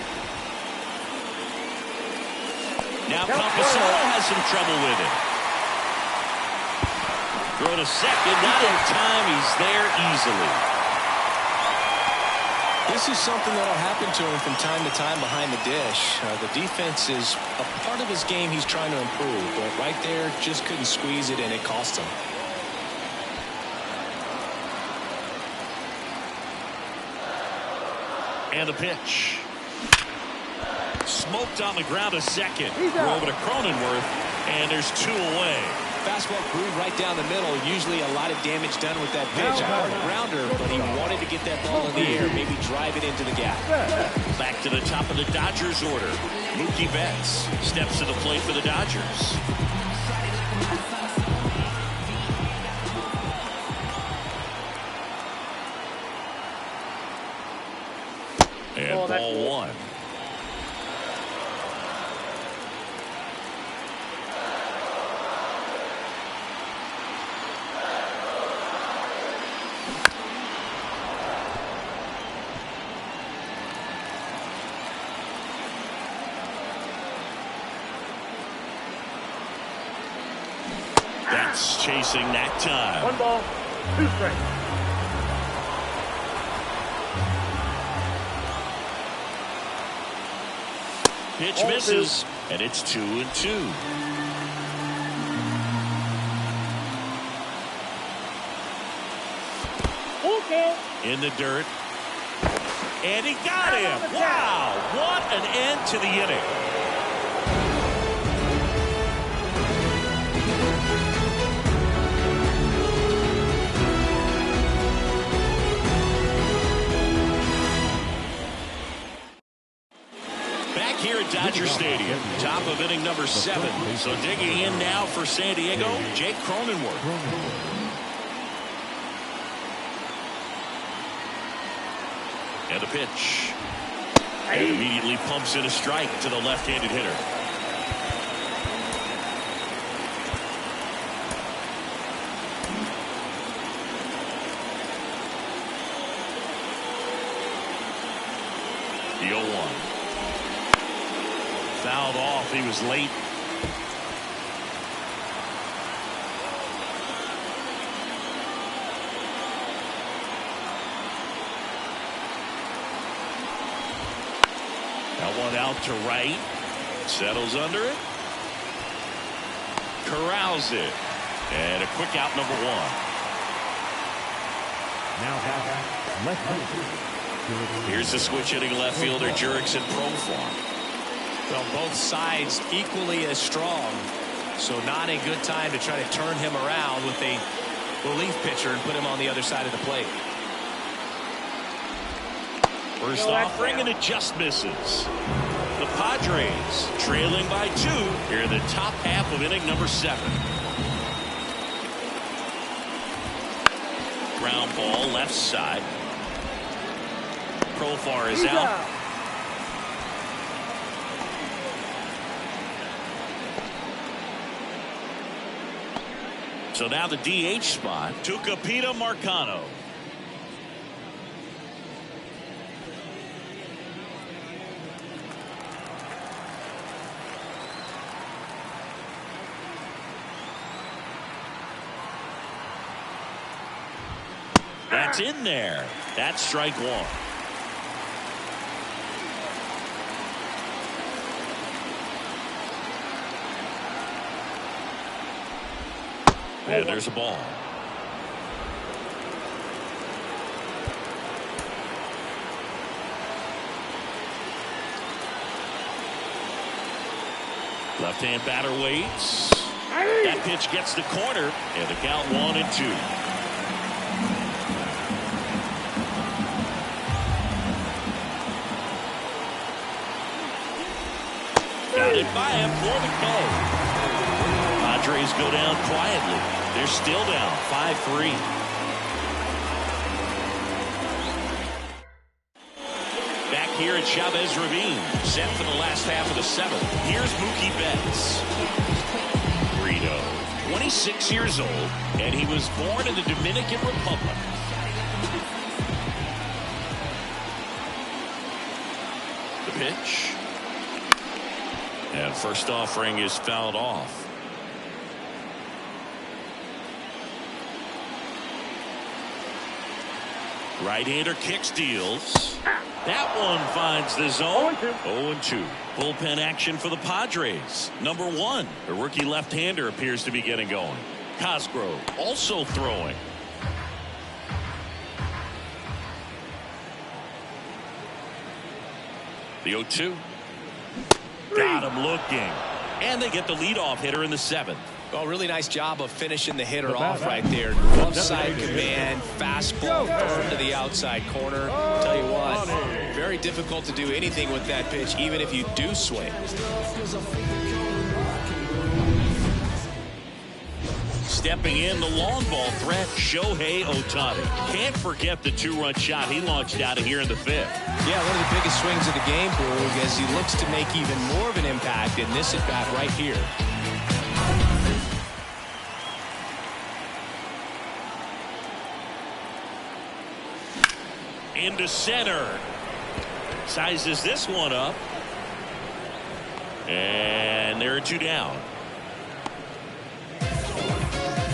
Now Campusano has some trouble with it. Throw to second, not in time. He's there easily. This is something that will happen to him from time to time behind the dish. The defense is a part of his game he's trying to improve, but right there just couldn't squeeze it, and it cost him. And the pitch. Smoked on the ground a second. Throw over to Cronenworth, and there's 2 away. Fastball groove right down the middle. Usually a lot of damage done with that pitch. Hard grounder, but he wanted to get that ball in the air, maybe drive it into the gap. Back to the top of the Dodgers order. Mookie Betts steps to the plate for the Dodgers. And ball 1. That's chasing that time. 1 ball, 2 strikes. Pitch misses, and it's 2-2. Full count. In the dirt. And he got him. Wow, what an end to the inning. Here at Dodger Stadium, top of inning number 7. So digging in now for San Diego, Jake Cronenworth. And the pitch. And immediately pumps in a strike to the left-handed hitter. The 0-1. Fouled off. He was late. That one out to right. Settles under it. Corrals it. And a quick out, number 1. Now left field. Here's the switch hitting left fielder Jurickson Profar. Well, both sides equally as strong, so not a good time to try to turn him around with a relief pitcher and put him on the other side of the plate. First offering, and it just misses. The Padres trailing by 2 here in the top half of inning number 7. Ground ball left side. Profar is out. So now the DH spot to Capita Marcano. That's in there. That's strike 1. And there's a ball. Left-hand batter waits. That pitch gets the corner, and the count 1-2. Got it by him for the K. Padres go down quietly. They're still down 5-3. Back here at Chavez Ravine, set for the last half of the 7th. Here's Mookie Betts. 3-0. 26 years old, and he was born in the Dominican Republic. The pitch. And first offering is fouled off. Right-hander kick steals. That one finds the zone. 0-2. Bullpen action for the Padres. Number 1, the rookie left-hander appears to be getting going. Cosgrove also throwing. The 0-2. Got him looking. And they get the leadoff hitter in the 7th. Well, really nice job of finishing the hitter off right there. Left side command, fastball firm to the outside corner. Tell you what, very difficult to do anything with that pitch, even if you do swing. Stepping in, the long ball threat, Shohei Ohtani. Can't forget the 2-run shot he launched out of here in the 5th. Yeah, one of the biggest swings of the game, Boog, as he looks to make even more of an impact in this at-bat right here. Into center. Sizes this one up. And there are 2 down.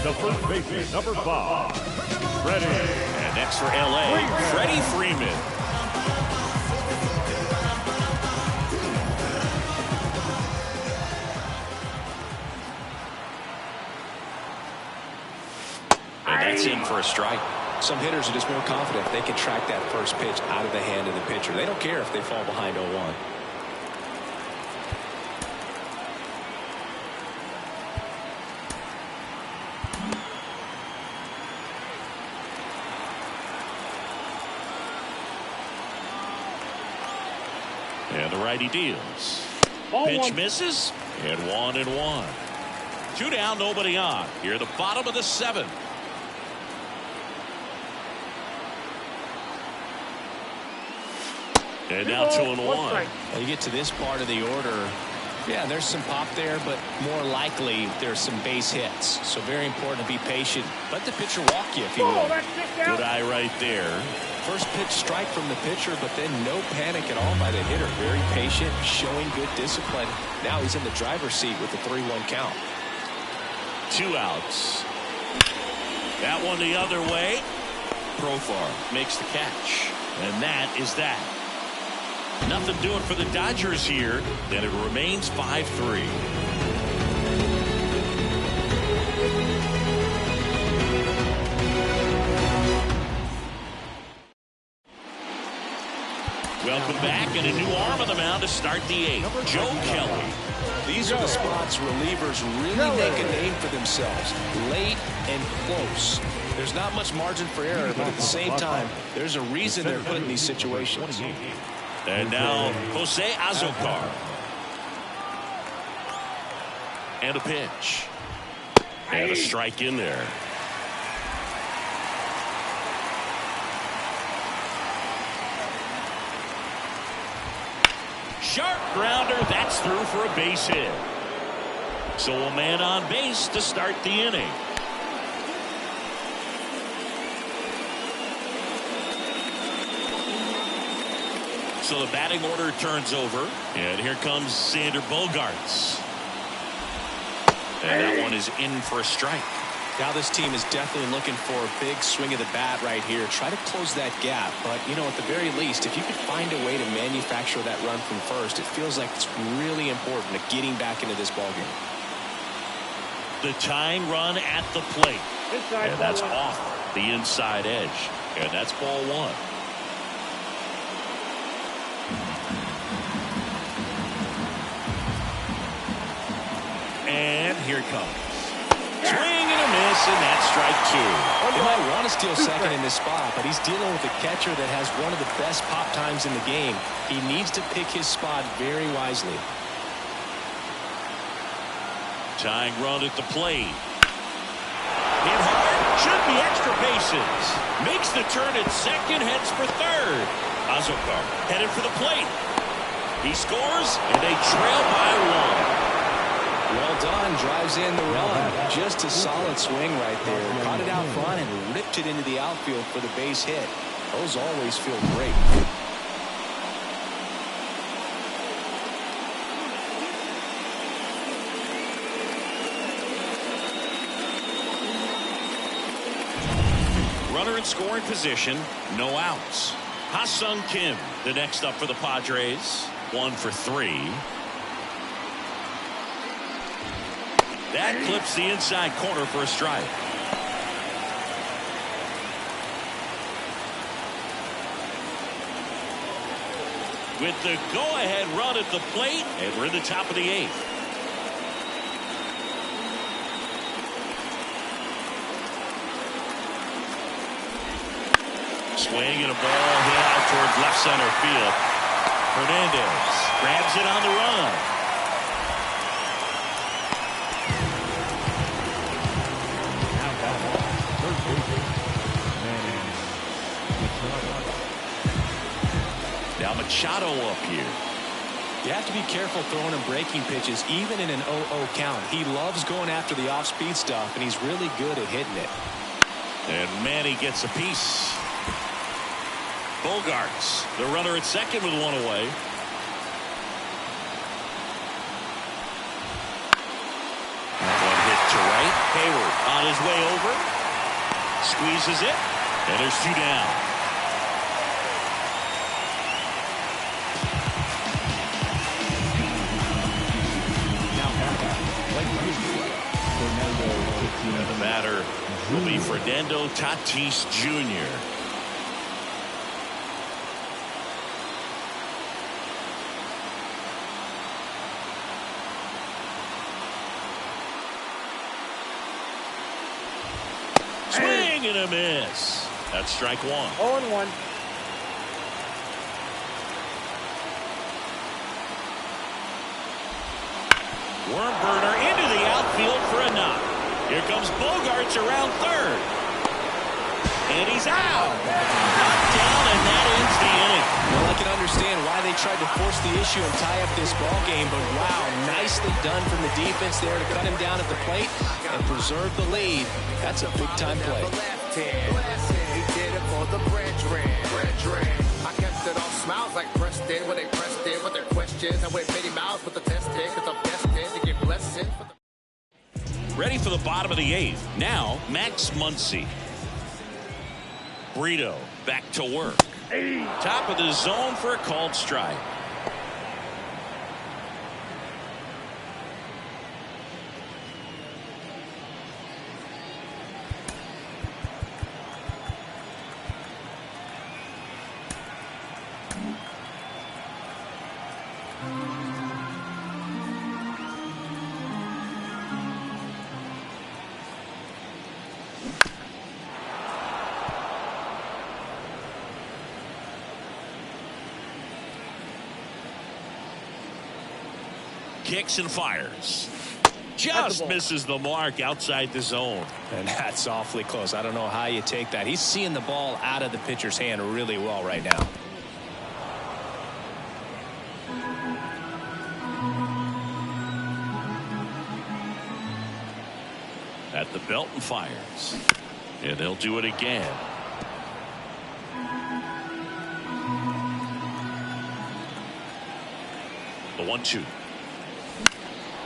The first baseman, number 5, Freddie. And next for L.A., Freddie Freeman. And that's in for a strike. Some hitters are just more confident they can track that first pitch out of the hand of the pitcher. They don't care if they fall behind 0-1. And the righty deals. Ball Pitch 1. misses. And 1-1. 2 down, nobody on. Here at the bottom of the 7th. And now 2-1. Well, you get to this part of the order. Yeah, there's some pop there, but more likely there's some base hits. So very important to be patient. Let the pitcher walk you if you will. Good eye right there. First pitch strike from the pitcher, but then no panic at all by the hitter. Very patient, showing good discipline. Now he's in the driver's seat with the 3-1 count. 2 outs. That one the other way. Profar makes the catch. And that is that. Nothing doing for the Dodgers here. Then it remains 5-3. Welcome back, and a new arm on the mound to start the 8th. Joe Kelly. These are the spots relievers really make a name for themselves. Late and close. There's not much margin for error, but at the same time, there's a reason they're put in these situations. And now Jose Azocar. And a pitch. And a strike in there. Sharp grounder. That's through for a base hit. So a man on base to start the inning. So the batting order turns over. And here comes Xander Bogaerts. And that one is in for a strike. Now this team is definitely looking for a big swing of the bat right here. Try to close that gap. But, you know, at the very least, if you could find a way to manufacture that run from first, it feels like it's really important to getting back into this ballgame. The tying run at the plate. And that's off the inside edge. And that's ball 1. And here it comes. Swing and a miss, and that's strike 2. He might want to steal second in this spot, but he's dealing with a catcher that has one of the best pop times in the game. He needs to pick his spot very wisely. Tying run at the plate. Hit hard, should be extra bases. Makes the turn at second, heads for third. Azocar headed for the plate. He scores, and they trail by 1. Well done. Drives in the run. Just a solid swing right there. Caught it out front and ripped it into the outfield for the base hit. Those always feel great. Runner in scoring position, no outs. Ha-Sung Kim, the next up for the Padres. 1 for 3. That clips the inside corner for a strike. With the go-ahead run at the plate, and we're in the top of the 8th. Swing and a ball hit out towards left center field. Hernandez grabs it on the run. Now Machado up here. You have to be careful throwing him breaking pitches, even in an 0-0 count. He loves going after the off-speed stuff, and he's really good at hitting it. And Manny gets a piece. Bogarts, the runner at second with 1 away. One hit to right. Hayward on his way over. Squeezes it. And there's 2 down. And the batter will be Fernando Tatis Jr. Swing and a miss. That's strike 1. 0-1. Worm burner into the outfield for a knock. Here comes Bogarts around third. And he's out. Knocked down, and that ends the inning. Well, I can understand why they tried to force the issue and tie up this ball game, but wow, nicely done from the defense there to cut him down at the plate and preserve the lead. That's a big-time play. He did it for the Bridge Ring. I kept it all smiles like Preston when they pressed in with their questions. I went Mickey Mouse with the testing because I'm destined to get blessings. Ready for the bottom of the 8th. Now, Max Muncy. Brito back to work. Top of the zone for a called strike. Kicks and fires. Just misses the mark outside the zone. And that's awfully close. I don't know how you take that. He's seeing the ball out of the pitcher's hand really well right now. At the belt and fires. And they'll do it again. The 1-2.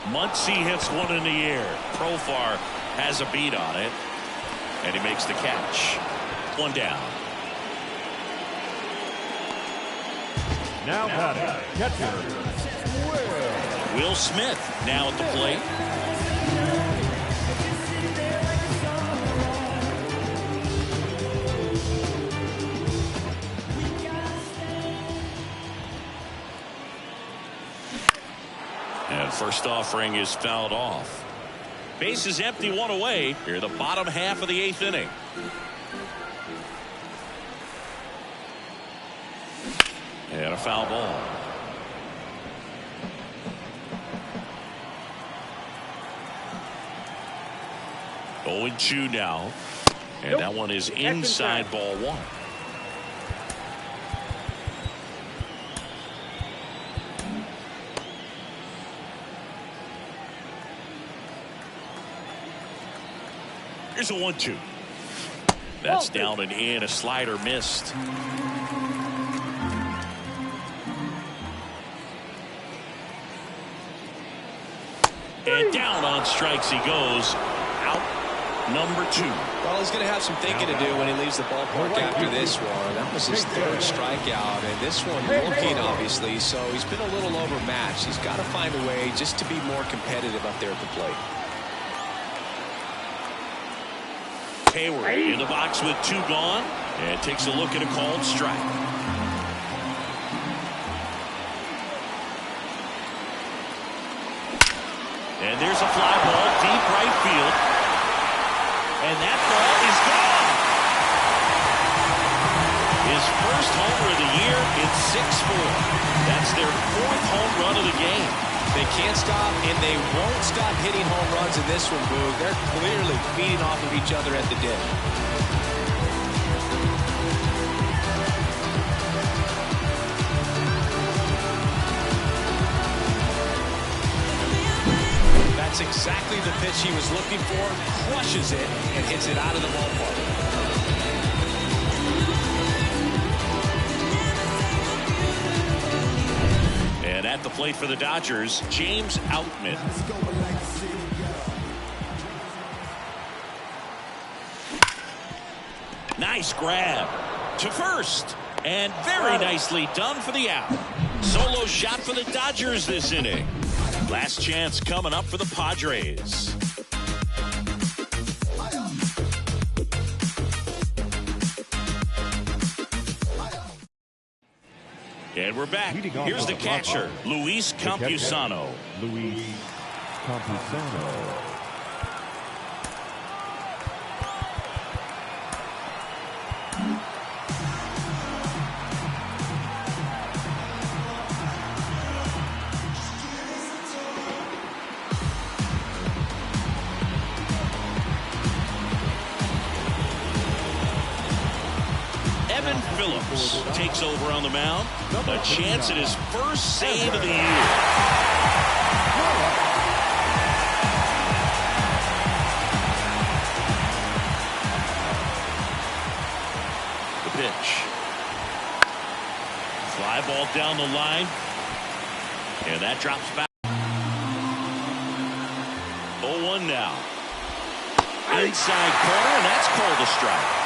Muncy hits one in the air. Profar has a beat on it. And he makes the catch. 1 down. Now batting, catcher, Will Smith now at the plate. And first offering is fouled off. Base is empty, 1 away. Here, the bottom half of the 8th inning. And a foul ball. Oh, 0-2 now. And that one is inside ball 1. Here's a 1-2. That's down and in. A slider missed. And down on strikes he goes. Out number 2. Well, he's going to have some thinking to do when he leaves the ballpark after this one. That was his 3rd strikeout, and this one looking, obviously, so he's been a little overmatched. He's got to find a way just to be more competitive up there at the plate. Hayward in the box with 2 gone, and takes a look at a called strike. And there's a fly ball deep right field. And that ball is gone. His first homer of the year. It's 6-4. That's their 4th home run of the game. They can't stop, and they won't stop hitting home runs in this one, Boog. They're clearly feeding off of each other at the dip. That's exactly the pitch he was looking for. Crushes it and hits it out of the ballpark. And at the plate for the Dodgers, James Outman. Nice grab to first. And very nicely done for the out. Solo shot for the Dodgers this inning. Last chance coming up for the Padres. And we're back. Here's the catcher, Luis Campusano. Luis Campusano. Phillips takes over on the mound. A chance at his first save of the year. The pitch. Fly ball down the line. And that drops back. 0-1 now. Inside corner, and that's called a strike.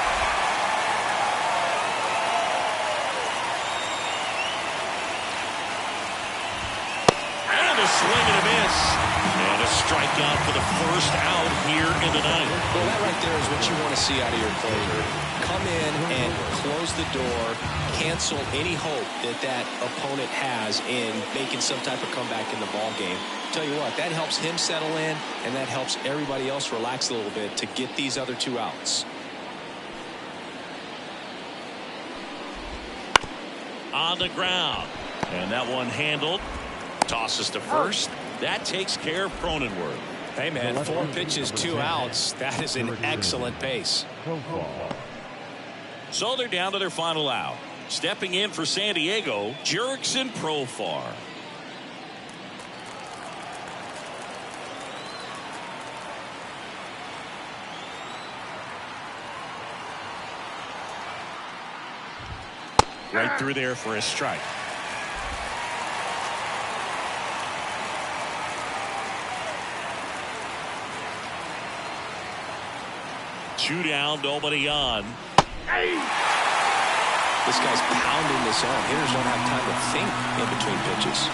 Swing and a miss. And a strikeout for the first out here in the ninth. Well, that right there is what you want to see out of your player. Come in and close the door, cancel any hope that that opponent has in making some type of comeback in the ball game. Tell you what, that helps him settle in, and that helps everybody else relax a little bit to get these other 2 outs. On the ground. And that one handled. Tosses to first. That takes care of Cronenworth. Hey, man, 4 pitches, 2 outs. That is an excellent pace. So they're down to their final out. Stepping in for San Diego, Jurickson Profar. Right through there for a strike. Two down, nobody on. This guy's pounding this on. Hitters don't have time to think in between pitches.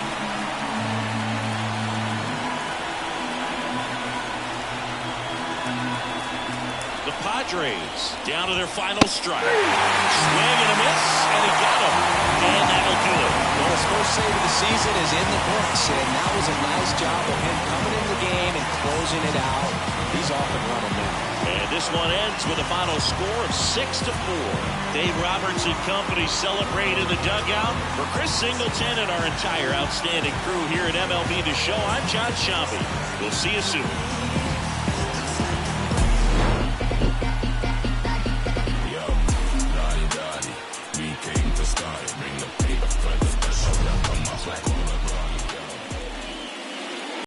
The Padres down to their final strike. Swing and a miss, and he got him. And that'll do it. Well, his first save of the season is in the books, and that was a nice job of him coming in the game and closing it out. He's off and running now. And this one ends with a final score of 6-4. Dave Roberts and company celebrate in the dugout. For Chris Singleton and our entire outstanding crew here at MLB The Show, I'm John Sciambi. We'll see you soon.